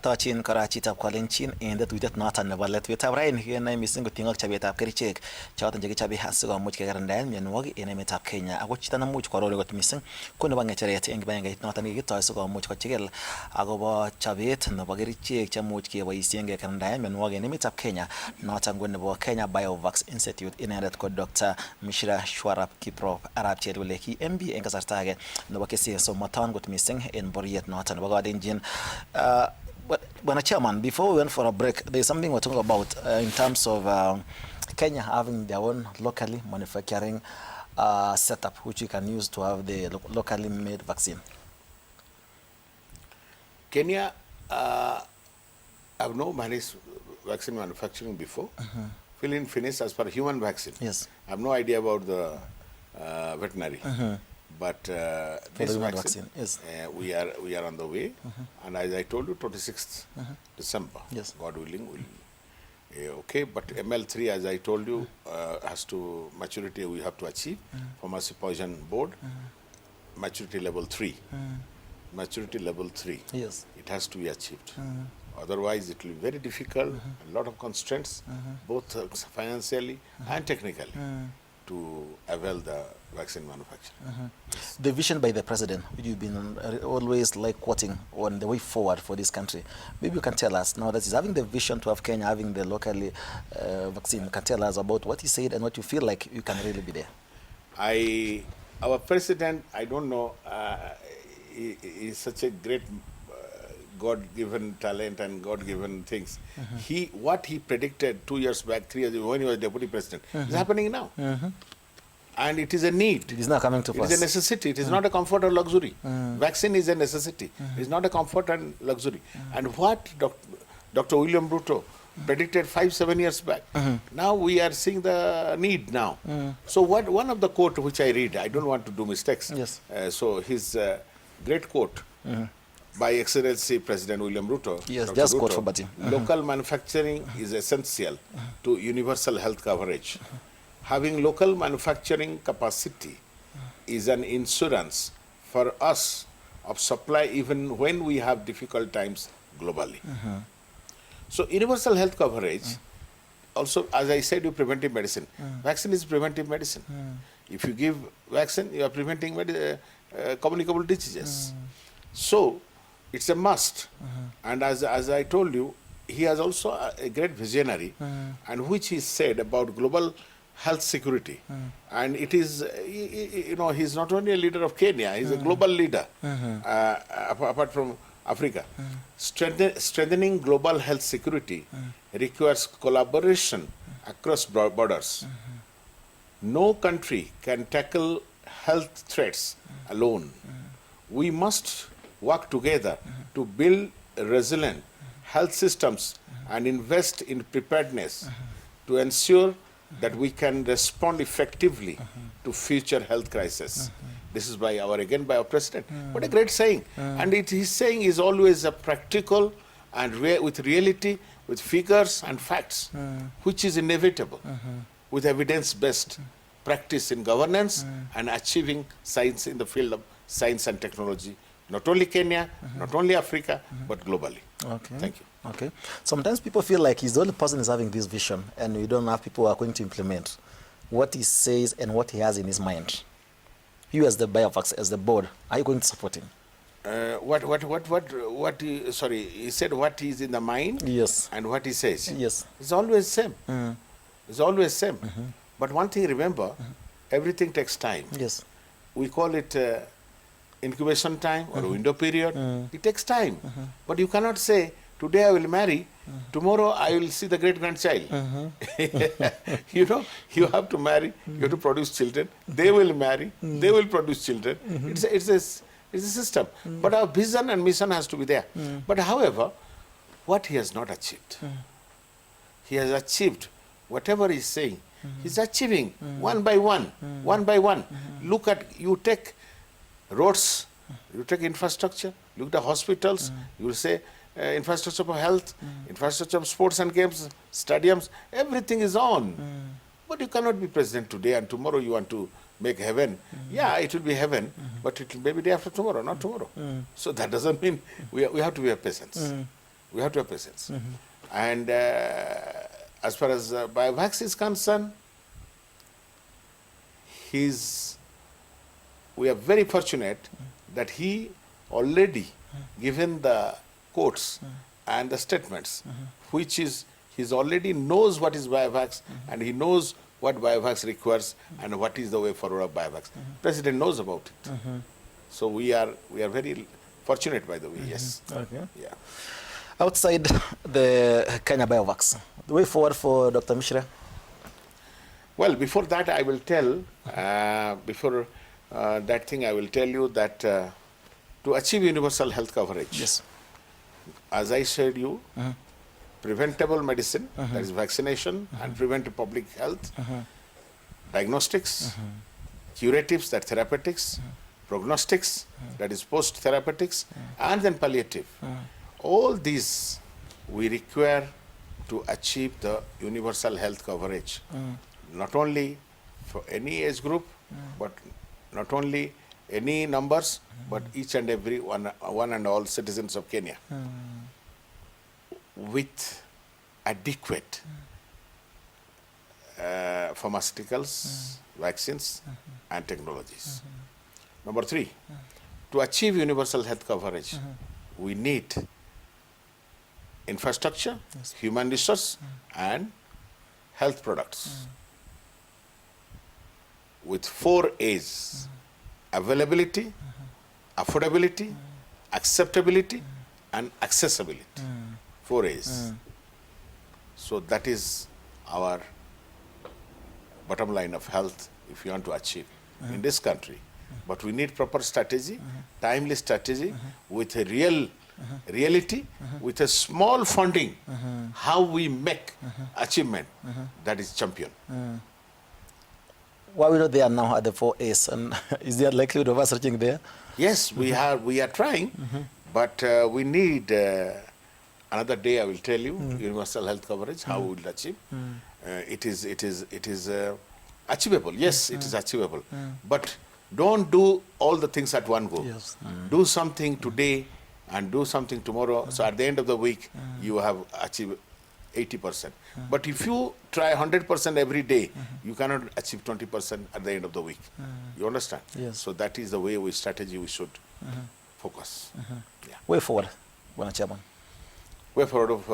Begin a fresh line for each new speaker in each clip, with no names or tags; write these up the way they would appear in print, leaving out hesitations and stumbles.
Ketochin kora chitab kolenjin en tetutiet noton nebo let betab rain kenai missing kotinye ak chobetab kerichek choton chekichobe asikomuch kekirindaen mionwogik en emetab Kenya ako chito nemuch kworor kot missing ko nebo ng'echeret en kibagengeit noton nekikitoi sikomuch kochigil akobo chobet nebo kerichek chemuch keboisien kekirindaen mionwogik en emetab Kenya noton ko nebo Kenya Biovax Institute inendet ko Dr. Mishra Swarup Kiprop arap Chelule ki MB en kasarta age nebo kesi somaton kot missing en boriet noton nebo Kalenjin. But Chairman, before we went for a break, there's something we're talking about in terms of Kenya having their own locally manufacturing setup, which you can use to have the locally made vaccine.
Kenya have no managed vaccine manufacturing before. Fill in finish as per human vaccine.
Yes.
I have no idea about the veterinary. But this vaccine,
yes.
we are on the way, and as I told you, 26th December,
yes.
God willing, okay. But ML3, as I told you, has to maturity we have to achieve. Pharmacy Poison Board, maturity level 3. Maturity level 3.
Yes.
It has to be achieved. Otherwise, it will be very difficult. A lot of constraints, both financially and technically, to avail the vaccine manufacture.
Yes. The vision by the president, which you've been always like quoting on the way forward for this country. Maybe you can tell us now that he's having the vision to have Kenya having the locally vaccine. You can tell us about what he said and what you feel like you can really be there.
Our president, I don't know, he is such a great God-given talent and God-given things. What he predicted 2 years back, 3 years ago, when he was deputy president, is happening now. And it is a need.
It is not coming to pass.
It is a necessity. It is not a comfort or luxury. Vaccine is a necessity. It is not a comfort and luxury. And what Dr. William Ruto predicted 5-7 years back, now we are seeing the need now. So one of the quote which I read, I don't want to do mistakes.
Yes.
So his great quote by Excellency President William Ruto.
Yes,
Dr.
just
Ruto,
quote for Bati.
Local manufacturing is essential to universal health coverage. Having local manufacturing capacity is an insurance for us of supply even when we have difficult times globally. So universal health coverage, also as I said, you preventive medicine. Vaccine is preventive medicine. If you give vaccine, you are preventing communicable diseases. So it's a must. And as I told you, he has also a great visionary, and which he said about global health security. And it is, he's not only a leader of Kenya, he's a global leader, apart from Africa. Strengthening global health security requires collaboration across borders. No country can tackle health threats alone. We must work together to build resilient health systems and invest in preparedness to ensure that we can respond effectively to future health crises. This is by our president. What a great saying. And his saying is always a practical and with reality, with figures and facts, which is inevitable, with evidence-based practice in governance and achieving science in the field of science and technology, not only Kenya, not only Africa, but globally.
Okay.
Thank you.
Okay. Sometimes people feel like he's the only person who's having this vision, and we don't have people who are going to implement what he says and what he has in his mind. You as the Biovax, as the board, are you going to support him? He said what is in the mind.
Yes. And what he says.
Yes.
It's always same. It's always same. But one thing, remember, everything takes time.
Yes.
We call it incubation time or window period. It takes time. But you cannot say, today I will marry, tomorrow I will see the great-grandchild. You have to marry, you have to produce children, they will marry, they will produce children. It's a system. But our vision and mission has to be there. But however, what he has not achieved, he has achieved whatever he's saying, he's achieving one by one, one by one. Look at, you take roads, you take infrastructure, look at the hospitals, you will say infrastructure for health, infrastructure of sports and games, stadiums, everything is on. But you cannot be president today and tomorrow you want to make heaven. Yeah, it will be heaven, but it will maybe day after tomorrow, not tomorrow. So that doesn't mean we have to be a peasants. We have to have patience. And as far as Biovax is concerned, we are very fortunate that he already given the quotes and the statements, which is he's already knows what is Biovax and he knows what Biovax requires and what is the way forward of Biovax. President knows about it. So we are very fortunate, by the way. Yes.
Okay.
Yeah.
Outside the Kenya Biovax, the way forward for Dr. Mishra?
Well, before that, I will tell, I will tell you that to achieve universal health coverage,
Yes.
as I said you, preventable medicine, that is vaccination, and preventive public health, diagnostics, curatives, that therapeutics, prognostics, that is post-therapeutics, and then palliative. All these we require to achieve the universal health coverage, not only for any age group, but not only any numbers, but each and every one and all citizens of Kenya, with adequate pharmaceuticals, vaccines, and technologies. Number 3, to achieve universal health coverage, we need infrastructure, human resource, and health products. With 4 A's: availability, affordability, acceptability, and accessibility. 4 A's. So that is our bottom line of health if you want to achieve in this country. But we need proper strategy, timely strategy, with a reality, with a small funding, how we make achievement, that is champion.
Why are we not there now at the 4 A's? And is there likelihood of us reaching there?
Yes, we are trying, but we need another day. I will tell you universal health coverage, how we will achieve. It is achievable. Yes, it is achievable, but don't do all the things at one go.
Yes.
Do something today and do something tomorrow. So at the end of the week, you have achieved 80%. But if you try 100% every day, you cannot achieve 20% at the end of the week. You understand?
Yes.
So that is the way we should focus. Yeah.
Way forward, Bwana Chairman.
Way forward of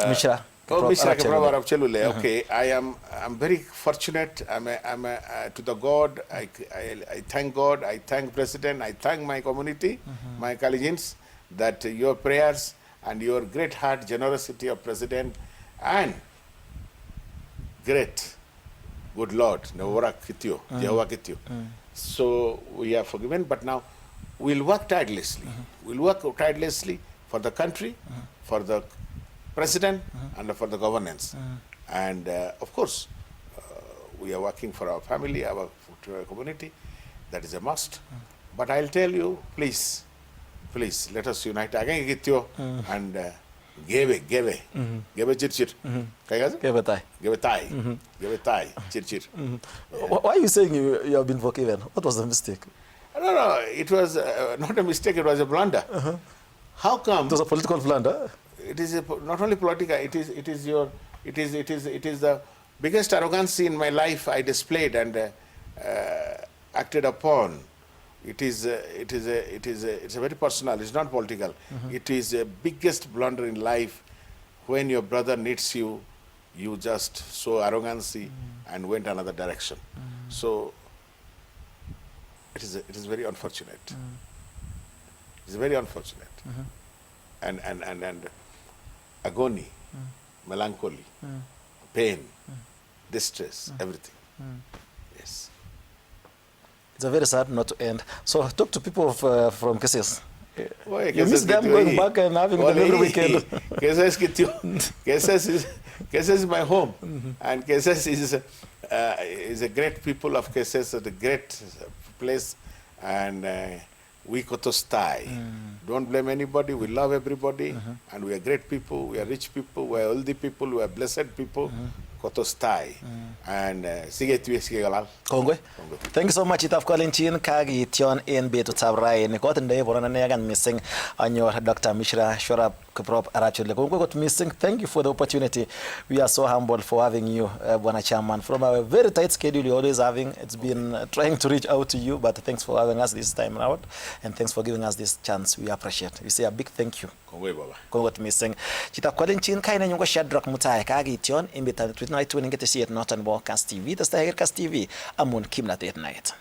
Mishra.
Mishra
Chelule.
Arab Chelule. Okay, I'm very fortunate. To the God. I thank God. I thank President. I thank my community, my colleagues, that your prayers and your great heart, generosity of President, and great good Lord, Jehovah Kitio. So we are forgiven, but now we'll work tirelessly. We'll work tirelessly for the country, for the President, and for the governance. And of course, we are working for our family, our community. That is a must. But I'll tell you, please, let us unite again, Kitio, and Geve chir. Geve tai, chir.
Why are you saying you have been forgiven? What was the mistake?
No, it was not a mistake, it was a blunder. How come?
It was a political blunder?
It is not only political, it is the biggest arrogance in my life I displayed and acted upon. It's a very personal, it's not political. It is the biggest blunder in life. When your brother needs you, you just show arrogancy and went another direction. So it is very unfortunate. It's very unfortunate. And agony, melancholy, pain, distress, everything. Yes.
It's a very sad note to end. So talk to people from Kass. You miss
Kass
them going back and having them every weekend.
Kass is my home, and Kass is a great people of Kass, a great place, and we kotostai. Don't blame anybody. We love everybody, and we are great people. We are rich people. We are healthy people. We are blessed people. kotostai and sigetue sigegalal.
Kongoi. Thank you so much itaf kolenchin kagition en betutab raini kotindoi borona negan missing anyor Dr. Mishra Swarup Kiprop Arachule. Kongoi kot missing. Thank you for the opportunity. We are so humbled for having you, Bwana Chairman. From a very tight schedule you're always having, it's been trying to reach out to you, but thanks for having us this time around, and thanks for giving us this chance. We appreciate. We say a big thank you.
Kongoi baba.
Kongoi kot missing. Chita kolenchin kaina nyungo Shadrack Mutai kagition in betan tweet night winning get to see it not on Kass TV. That's the Kass TV. Amun kimnatet night.